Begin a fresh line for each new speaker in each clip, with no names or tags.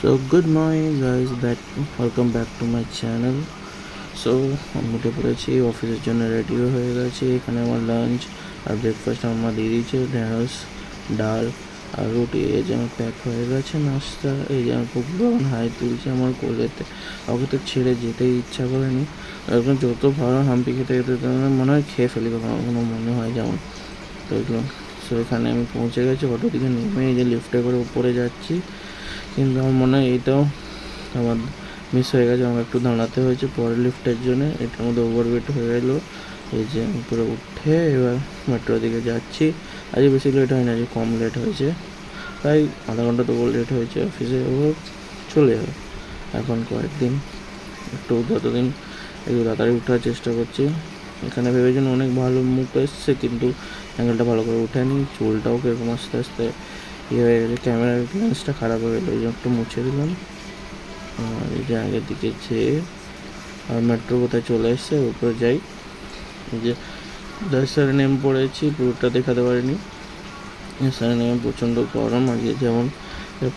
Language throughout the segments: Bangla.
So good morning guys, welcome back to my channel. So আমি উঠে পড়েছি, অফিসের জন্য রেডিও হয়ে গেছি। এখানে আমার লাঞ্চ আর ব্রেকফাস্ট আমার দিয়ে দিয়েছে, ঢেঁড়স ডাল আর রুটি। এই যে আমার প্যাক হয়ে গেছে নাস্তা। এই যে আমার পুকুর হাই তুলছে আমার কোলেতে, ওকে তো ছেড়ে যেতেই ইচ্ছা করেনি। এখন যত ভালো হাম্পি খেতে খেতে মনে হয় খেয়ে ফেলি, কখনো কখনো মনে হয় যেমন। তো এগুলো এখানে আমি পৌঁছে গেছি, অটো থেকে নেমে এই যে লিফটে করে উপরে যাচ্ছি। কিন্তু আমার মনে হয় এইটাও আমার মিস হয়ে গেছে, আমাকে একটু দাঁড়াতে হয়েছে পরের লিফটের জন্য। এটার মধ্যে ওভারওয়েট হয়ে গেলো। এই যে উপরে উঠে এবার মেট্রোর দিকে যাচ্ছি। আজকে বেশি লেট হয় না, আজকে কম লেট হয়েছে, প্রায় আধা ঘন্টা তবু লেট হয়েছে। অফিসে ও চলে যাবে এখন কয়েকদিন, একটু যতদিন একটু তাড়াতাড়ি উঠার চেষ্টা করছি। এখানে ভেবেছেন অনেক ভালো মুখ এসছে, কিন্তু অ্যাঙ্গেলটা ভালো করে উঠেনি। চুলটাও কিরকম আস্তে আস্তে ইয়ে হয়ে গেছে, ক্যামেরার লেন্সটা খারাপ হয়ে গেলো, এই জন্য একটু মুছে দিলাম। আর এই যে আগের দিকে যেয়ে আর মেট্রো কোথায় চলে এসছে, উপরে যাই। এই যে স্যারে নেমে পড়েছি, পুরোটা দেখাতে পারিনি। স্যারে নেমে প্রচণ্ড গরম আজকে, যেমন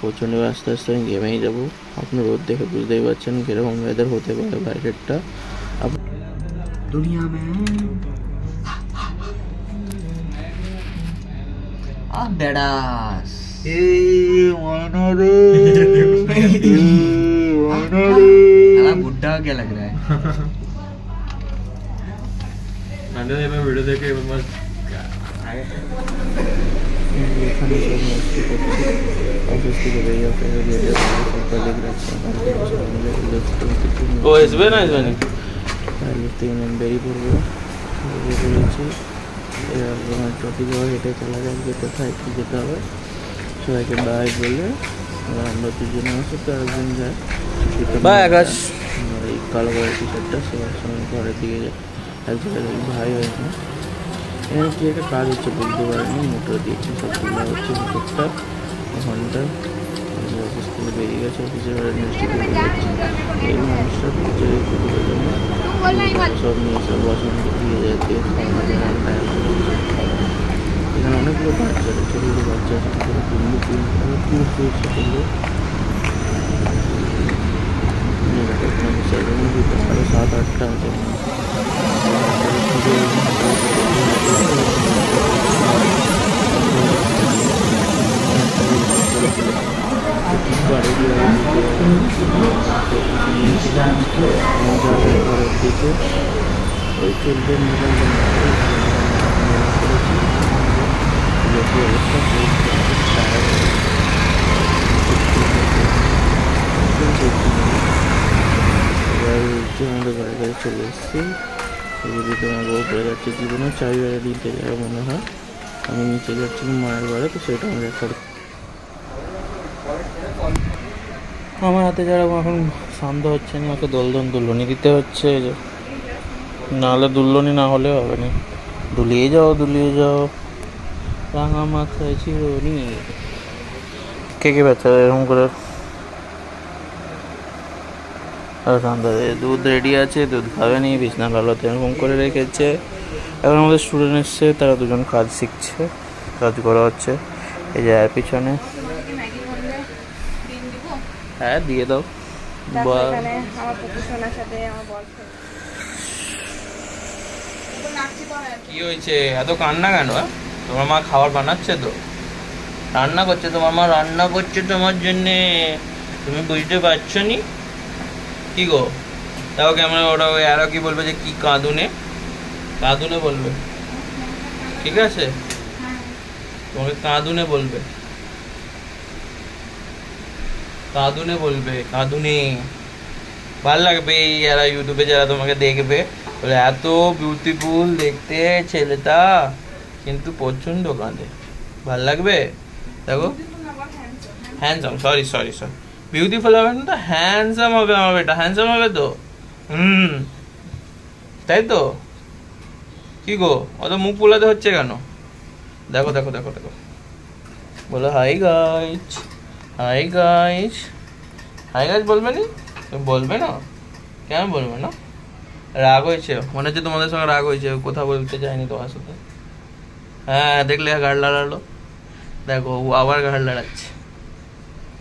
প্রচণ্ড আস্তে আস্তে আমি ঘেমেই যাবো। আপনি রোদ দেখে বুঝতেই পারছেন কীরকম ওয়েদার হতে পারে বাইরেরটা।
दुनिया में बेड़ास बुढ़ा क्या लग रहा है?
वीडियो देखे
ऑफिस থেকে বেরিয়ে
ও আসবে না আসবে না
লিফট থেকে নেমে বেরিয়ে পড়বো, বেরিয়ে পড়েছি। এবার ট্রফিক আবার হেঁটে চলা যায়, কোথায় কী যেতে হবে সবাইকে বাই বলে। আমরা দুজনে আসি, তো একজন যায়
বাই আকাশ।
এই কালো কালার টি শার্টটা সবার সঙ্গে ঘরের দিকে যায়, একজনের ভাই হয়েছে। এখানে কি একটা কাজ হচ্ছে বলতে পারিনি, মোটর দিয়েছি সব তুলা হচ্ছে ভিতরটা ওখানটা। অফিস থেকে বেরিয়ে গেছে, অফিসের ইউনিভার্সিটি যাচ্ছে। এই মানুষটা কুকুরের জন্য সব নিয়ে সব বাসনকে দিয়ে যাচ্ছে। এখানে অনেকগুলো বাচ্চা আছে, ছোটো ছোটো বাচ্চা আছে, ছোটো সেলুনের ভিতরে আরও 7-8টা আছে। ঘরের দিকে ওই চলবে আমাদের বাড়ি গাড়ি চলে এসেছি। তোমার বউ পড়ে যাচ্ছে, জীবনে চাবি বেড়ে দিতে যাবে মনে হয়। আমি নিচে যাচ্ছি মায়ের বাড়ি, তো সেটা আমি রেকর্ড। আমার হাতে যারা এখন শান্ত হচ্ছে না, ওকে দুলনি দিতে হচ্ছে, নাহলে দুলনি না হলে হবে না। দুলিয়ে যাও রাঙা মাথায় চিরনি। কে ব্যথা এরকম করে। দুধ রেডি আছে, দুধ খাবে নি, বিছনা আলোতে এরকম করে রেখেছে। এখন আমাদের স্টুডেন্ট এসছে, তারা দুজন কাজ শিখছে, কাজ করা হচ্ছে। এই যে এর পিছনে হ্যাঁ দিয়ে দাও।
কি হয়েছে এত কান্না কেন? তোমার মা খাবার বানাচ্ছে, তো রান্না করছে, তোমার মা রান্না করছে তোমার জন্যে, তুমি বুঝতে পারছো নি? কি গো দেখো ক্যামেরা, ওটা আরো কি বলবে যে কি কাঁদুনে বলবে, ঠিক আছে? তোমাকে কাঁদুনে বলবে, ভাল লাগবে। যারা ইউটিউবে যারা তোমাকে দেখবে বলে এত বিউটিফুল দেখতে ছেলেটা, কিন্তু প্রচন্ড কাঁদে, ভাল লাগবে। দেখো হ্যান্ডসাম, সরি বিউটিফুল হবে না তো হ্যান্ডসাম হবে, আমার বেটা হ্যান্ডসাম হবে তো। তাই তো? কি গো অত মুখ পোলাতে হচ্ছে কেন? দেখো বলো হাই গাইস বলবে নি? বলবে না কেন? বলবে না? রাগ হয়েছে মনে হচ্ছে, তোমাদের সঙ্গে রাগ হয়েছে, কথা বলতে চাইনি তোমার সাথে। হ্যাঁ দেখলে ঘাড় লাড়ালো, দেখো ও আবার ঘাড় লাড়াচ্ছে।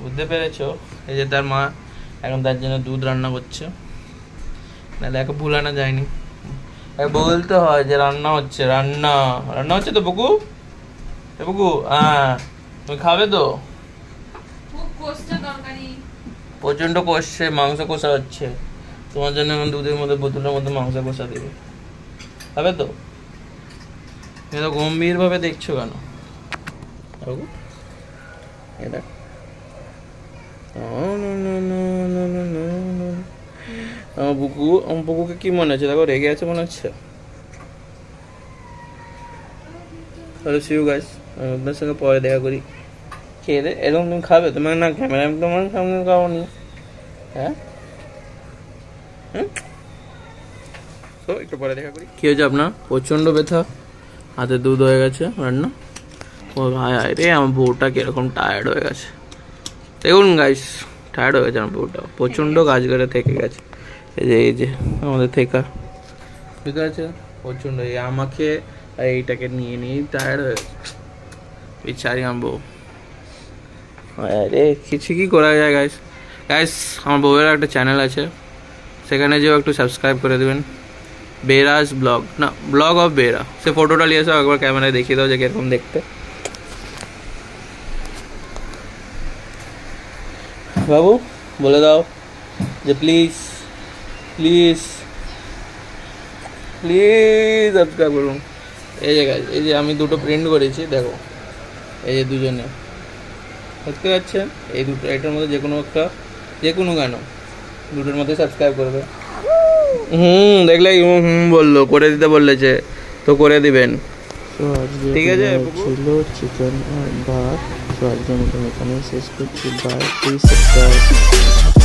বুঝতে পেরেছো? এই যে তার মা এখন তার জন্য দুধ রান্না করছে, নাহলে একে ভুলানো যায়নি, বলতে হয় যে রান্না হচ্ছে, রান্না রান্না হচ্ছে তো বুকু, বুকু হ্যাঁ তুমি খাবে তো? প্রচন্ড কষছে, মাংস কষা হচ্ছে তোমার জন্য, এখন দুধের মধ্যে বোতলের মধ্যে মাংস কষা দিবে, খাবে তো? তুমি তো গম্ভীর ভাবে দেখছো কেন? এটা আমার বুকুকে কি মনে হচ্ছে? দেখো রেগে আছে মনে হচ্ছে। তাহলে সিউ গাইস, আমি আপনার সঙ্গে পরে দেখা করি। খেয়ে দে, এরকম তুমি খাবে? তোমার না ক্যামেরা তোমার সামনে খাও নি, হ্যাঁ? তো একটু পরে দেখা করি। কি হয়েছে আপনার? প্রচন্ড ব্যথা, হাতে দুধ হয়ে গেছে রান্না। ও ভাই রে, আমার বউটা কিরকম টায়ার্ড হয়ে গেছে দেখুন গাইস, টায়ার্ড হয়ে গেছে আমার বউটা, প্রচন্ড কাজ করে থেকে গেছে। এই যে আমাদের থেকে ঠিক আছে, প্রচন্ড আমাকে এইটাকে নিয়ে নিয়ে টায়ার্ড হয়ে গেছে বিচারি আমার বউ। আরে কিছু কি করা যায় গাইস, গাইস আমার বউয়ের একটা চ্যানেল আছে, সেখানে যেও একটু সাবস্ক্রাইব করে দেবেন, বেরাজ ব্লগ, না ব্লগ অফ বেরা। সে ফটোটা নিয়ে এসো, একবার ক্যামেরায় দেখিয়ে দাও যে কিরকম দেখতে। বাবু বলে দাও যে প্লিজ প্লিজ প্লিজ সাবস্ক্রাইব করুন। এই যে গাইস, এই যে আমি দুটো প্রিন্ট করেছি দেখো, এই যে দুজনে দেখতে পাচ্ছেন, এই দুটো, এটার মধ্যে যে কোনো একটা, যে কোনো গান দুটোর মধ্যে সাবস্ক্রাইব করবে। দেখলে বললো করে দিতে বললেছে তো করে দিবেন, ঠিক আছে?
ছিল চিকেন আর ভাত, তো আজকের মতন এখানে শেষ করছি, বাই, প্লিজ সাবস্ক্রাইব।